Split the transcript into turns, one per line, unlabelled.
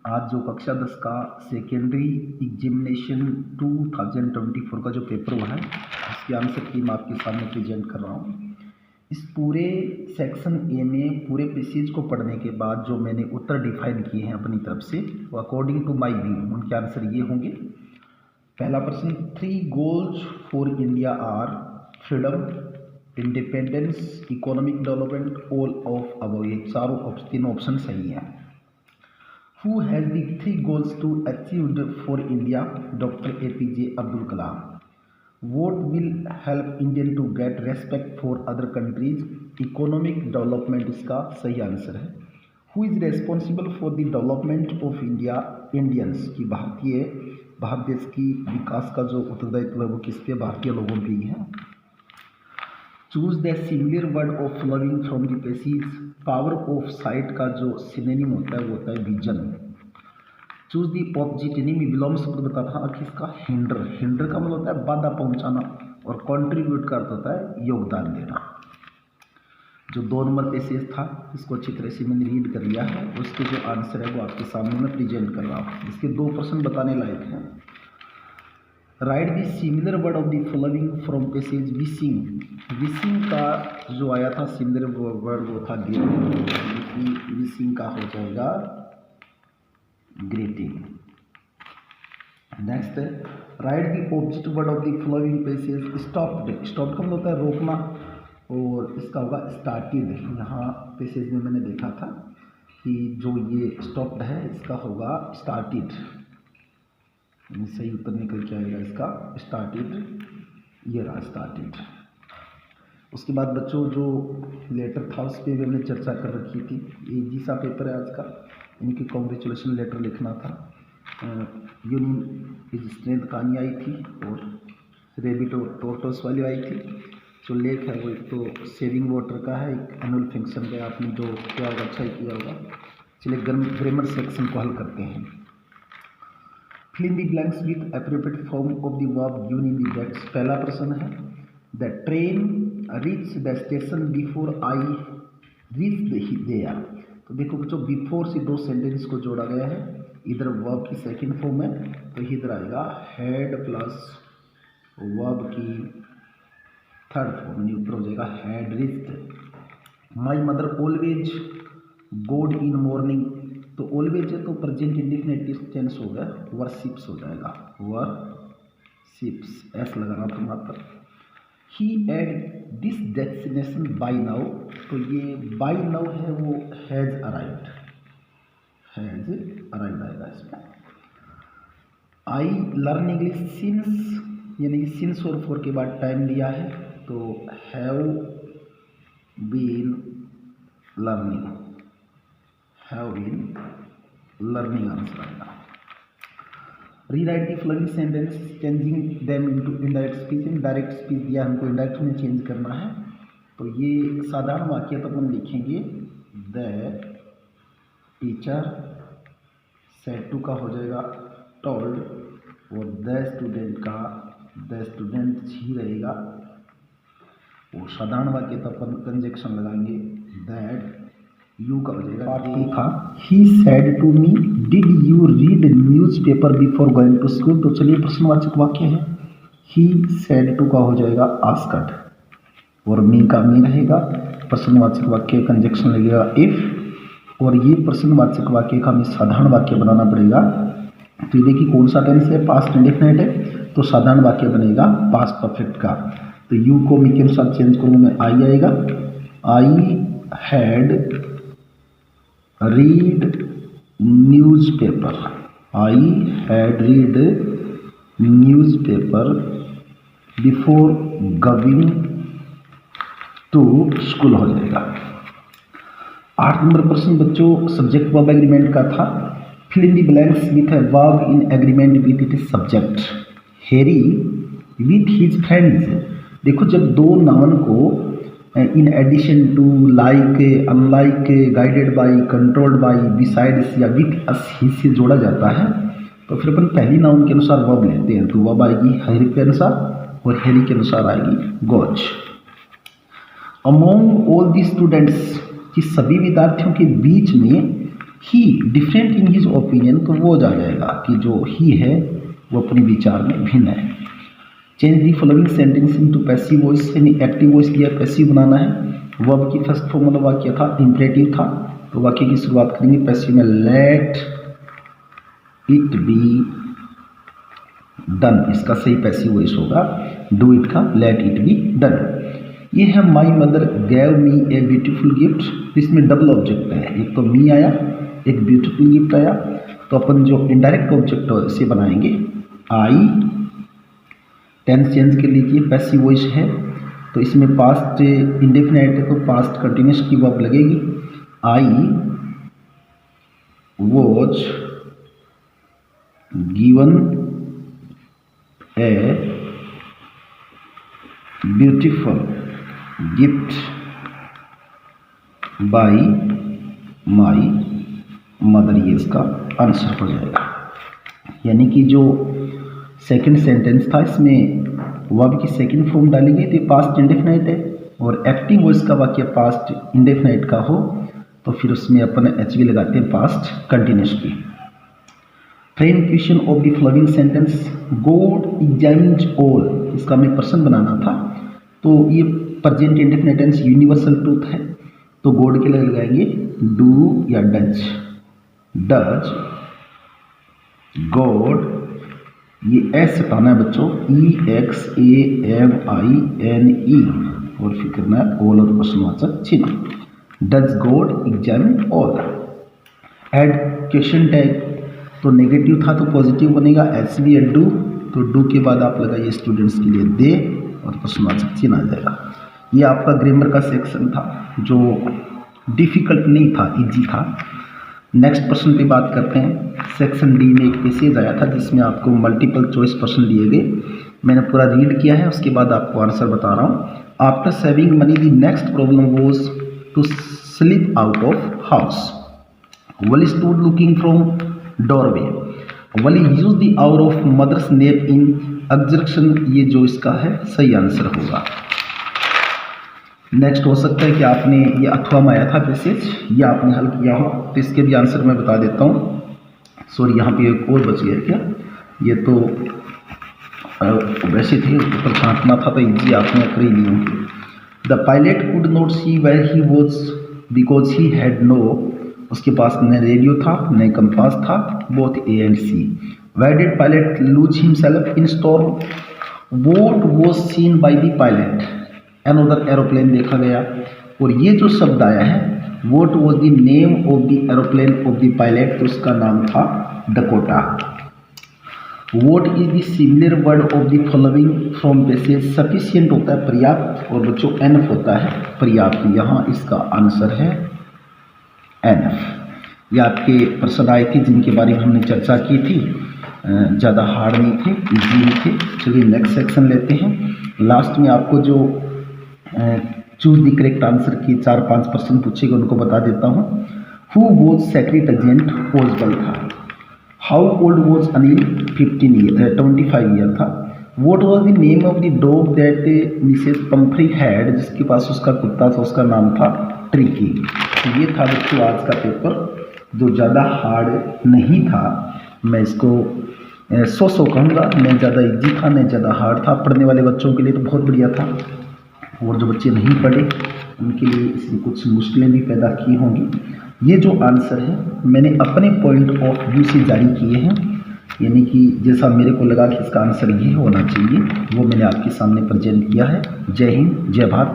आज जो कक्षा 10 का सेकेंडरी एग्जामिनेशन 2024 का जो पेपर हुआ है उसके आंसर की मैं आपके सामने प्रेजेंट कर रहा हूँ। इस पूरे सेक्शन ए में पूरे पैसेज को पढ़ने के बाद जो मैंने उत्तर डिफाइन किए हैं अपनी तरफ से वो अकॉर्डिंग टू माय व्यू उनके आंसर ये होंगे। पहला प्रश्न, 3 goals for India are freedom, independence, economic development, all of above. ये तीनों ऑप्शन सही हैं। Who has the 3 goals to achieved for India? Dr. APJ Abdul Kalam. What will help Indian to get respect for other countries? Economic development इसका सही answer है। Who is responsible for the development of India? Indians की भारत देश की विकास का जो उत्तरदायित्व है वो किस पे? भारतीय लोगों पे ही है। Choose the similar word of flowing from the passage. Power of sight का जो सिनोनिम होता है वो होता है विजन। चूज द ऑब्जेक्ट में विलोम शब्द बताता था किसका? हिंडर। हिंडर का मतलब होता है बाधा पहुंचाना और कंट्रीब्यूट का अर्थ होता है योगदान देना। जो 2 नंबर पैसेज था इसको अच्छी तरह से मैंने रीड कर लिया है, उसके जो आंसर है वो आपके सामने मैं प्रेजेंट कर रहा हूँ। इसके 2 प्रश्न बताने लायक हैं। Right the similar word of the following from passage. Wishing, wishing का जो आया था सिमिलर वर्ड वो था ग्रीटिंग। विशिंग का हो जाएगा greeting. Next, right the object word of the following passage. Stopped, stop का मतलब होता है रोकना और इसका होगा स्टार्टेड। यहाँ पैसेज में मैंने देखा था कि जो ये स्टॉप्ड है इसका होगा स्टार्टेड। सही उत्तर निकल के आएगा इसका स्टार्टेड, ये रहा स्टार्टेड। उसके बाद बच्चों जो लेटर था उस पर भी हमने चर्चा कर रखी थी। इजी सा पेपर है आज का, इनकी कॉन्ग्रेचुलेशन लेटर लिखना था। यूनियन इज स्ट्रेंथ कहानी आई थी और रेबिट और टोर्टोस वाली आई थी। जो लेख है वो एक तो सेविंग वाटर का है, एक एनुअल फंक्शन का। आपने जो किया होगा अच्छा ही किया होगा। चलिए ग्रामर सेक्शन को हल करते हैं। Fill in the blanks with appropriate form of the verb given in the text. पहला प्रश्न है The train reached the station before I reached there. तो देखो बच्चों बिफोर से 2 सेंटेंस को जोड़ा गया है। इधर वर्ब की सेकंड फॉर्म है तो इधर आएगा हैड प्लस वर्ब की थर्ड फॉर्म, उत्तर हो जाएगा had reached. My mother always गोड इन मॉर्निंग, तो ऑलवेज है तो प्रेजेंट इंडिफिनिट टेंस हो गया, वर्शिप्स हो जाएगा वर्शिप्स। एस लगाना तो मात्र। ही at this destination by now, तो ये बाई नाउ है वो हैज अराइव्ड आएगा इसमें। आई लर्न इंग्लिश सिंस, यानी कि सिंस और फॉर के बाद टाइम लिया है तो हैव बीन लर्निंग आंसर आएगा। Rewrite the following sentence changing them into indirect speech. Indirect speech दिया हमको इनडायरेक्ट में चेंज करना है तो ये साधारण वाक्य तो अपन लिखेंगे द टीचर सेड टू का हो जाएगा टोल्ड और द स्टूडेंट का द स्टूडेंट ही रहेगा। और साधारण वाक्य तो अपन कंजक्शन लगाएंगे दैट यू का हो जाएगा। था ही said to me did you read newspaper before going to school, तो चलिए प्रश्नवाचक वाक्य है। ही सेड टू का हो जाएगा आस्क्ड और मी का मी रहेगा। प्रश्नवाचक वाक्य कंजक्शन लगेगा इफ और ये प्रश्नवाचक वाक्य का हमें साधारण वाक्य बनाना पड़ेगा। तो ये देखिए कौन सा टेंस है, पास्ट इंडेफिनिट है तो साधारण वाक्य बनेगा पास्ट परफेक्ट का। तो यू को मी के अनुसार चेंज करूँगा मैं, आई आएगा। I had read newspaper, I had read newspaper before going to school हो जाएगा। 8 नंबर प्रश्न बच्चों सब्जेक्ट वर्ब एग्रीमेंट का था। Fill in the blanks with a verb in agreement with it subject. Harry with his friends, देखो जब 2 noun को in addition to, like, unlike, guided by, controlled by, besides या with as ही से जोड़ा जाता है तो फिर अपन पहली नाउन के अनुसार वर्ब लेते हैं तो वर्ब आएगी हैरी के अनुसार और हैरी के अनुसार आएगी goes. Among all the students, कि सभी विद्यार्थियों के बीच में ही डिफरेंट इन हिज ओपिनियन, तो वो जा जाएगा कि जो ही है वो अपने विचार में भिन्न है। Change the following sentence into passive voice, यानी एक्टिव वॉइस दिया पैसिव बनाना है। वर्ब की फर्स्ट फॉर्म वाला वाक्य था, इंपरेटिव था, तो वाक्य की शुरुआत करेंगे पैसिव में, लेट इट बी डन, इसका सही पैसिव वॉइस होगा डू इट का लेट इट बी डन। ये है my mother gave me a beautiful gift, इसमें डबल ऑब्जेक्ट है, एक तो मी आया, एक ब्यूटीफुल गिफ्ट आया, तो अपन जो इनडायरेक्ट ऑब्जेक्ट है इसे बनाएंगे आई। टेंस चेंज कर लीजिए, पैसिव वॉइस है तो इसमें पास्ट इंडेफिनिट है तो पास्ट कंटिन्यूस की वर्ब लगेगी। I was given a beautiful gift bye my mother, ये इसका आंसर हो जाएगा। यानी कि जो सेकंड सेंटेंस था इसमें वर्ब की सेकंड फॉर्म डाली गई तो पास्ट इंडेफिनाइट है, और एक्टिव वॉइस का वाक्य पास्ट इंडेफिनाइट का हो तो फिर उसमें अपन एच वी लगाते हैं पास्ट कंटिन्यूस की। Frame question of the following sentence, God examines all, इसका हमें पर्सन बनाना था, तो ये present indefinite tense universal truth है, तो गॉड के लिए लगाएंगे डू या डज। डज गॉड, ये एस हटाना है बच्चों, EXAMINE, और फिर करना है ऑल और प्रश्नवाचक चिन्ह। Does God examine all. Add question tag, तो नेगेटिव था तो पॉजिटिव बनेगा, HV डू, तो डू के बाद आप लगाइए स्टूडेंट्स के लिए दे और प्रश्नवाचक चिन्ह आ जाएगा। ये आपका ग्रामर का सेक्शन था जो डिफिकल्ट नहीं था, इजी था। नेक्स्ट प्रश्न पे बात करते हैं। सेक्शन डी में एक पैसेज आया था जिसमें आपको मल्टीपल चॉइस प्रश्न दिए गए, मैंने पूरा रीड किया है, उसके बाद आपको आंसर बता रहा हूँ। After saving money the next problem was to slip out of house. Wally stood looking from doorway. Wally use the hour of mother's nap in exertion, ये जो इसका है सही आंसर होगा। नेक्स्ट हो सकता है कि आपने ये अथवा में आया था पैसेज, ये आपने हल किया हो, तो इसके भी आंसर मैं बता देता हूँ। सॉरी, यहाँ पे एक और बच गया क्या, ये तो वैसे थे ऊपर छांटना था तो इजी आपने कर ही ली होंगी। The pilot could not see where he was because he had no, उसके पास न रेडियो था न कंपास था, both A and C। Where did pilot lose himself in storm. What was seen by the pilot, another aeroplane देखा गया। और ये जो शब्द आया है what was the name of the aeroplane of the pilot, तो उसका नाम था Dakota. What is the similar word of the following from passage. Sufficient होता है पर्याप्त, और बच्चों एनफ होता है पर्याप्त, यहाँ इसका आंसर है एनफ। ये आपके प्रश्न आए थे जिनके बारे में हमने चर्चा की थी, ज़्यादा हार्ड नहीं थे, इजी नहीं थे। चलिए नेक्स्ट सेक्शन लेते हैं। लास्ट में आपको जो चूज द करेक्ट आंसर की 4-5 प्रश्न पूछेगा उनको बता देता हूँ। हु वॉज सेक्रेटेरिएट ओजबल था। How old was Anil 25 year था। What was the name of the dog that Mrs Pomfrey had, जिसके पास उसका कुत्ता था, उसका नाम था ट्रिकी। तो ये था बच्चों आज का पेपर जो ज़्यादा हार्ड नहीं था, मैं इसको 100 कहूँगा, न ज़्यादा इजी था न ज़्यादा हार्ड था। पढ़ने वाले बच्चों के लिए तो बहुत बढ़िया था, और जो बच्चे नहीं पढ़े उनके लिए इसमें कुछ मुश्किलें भी पैदा की होंगी। ये जो आंसर है मैंने अपने पॉइंट ऑफ व्यू से जारी किए हैं, यानी कि जैसा मेरे को लगा कि इसका आंसर ये होना चाहिए वो मैंने आपके सामने प्रेजेंट किया है। जय हिंद, जय भारत।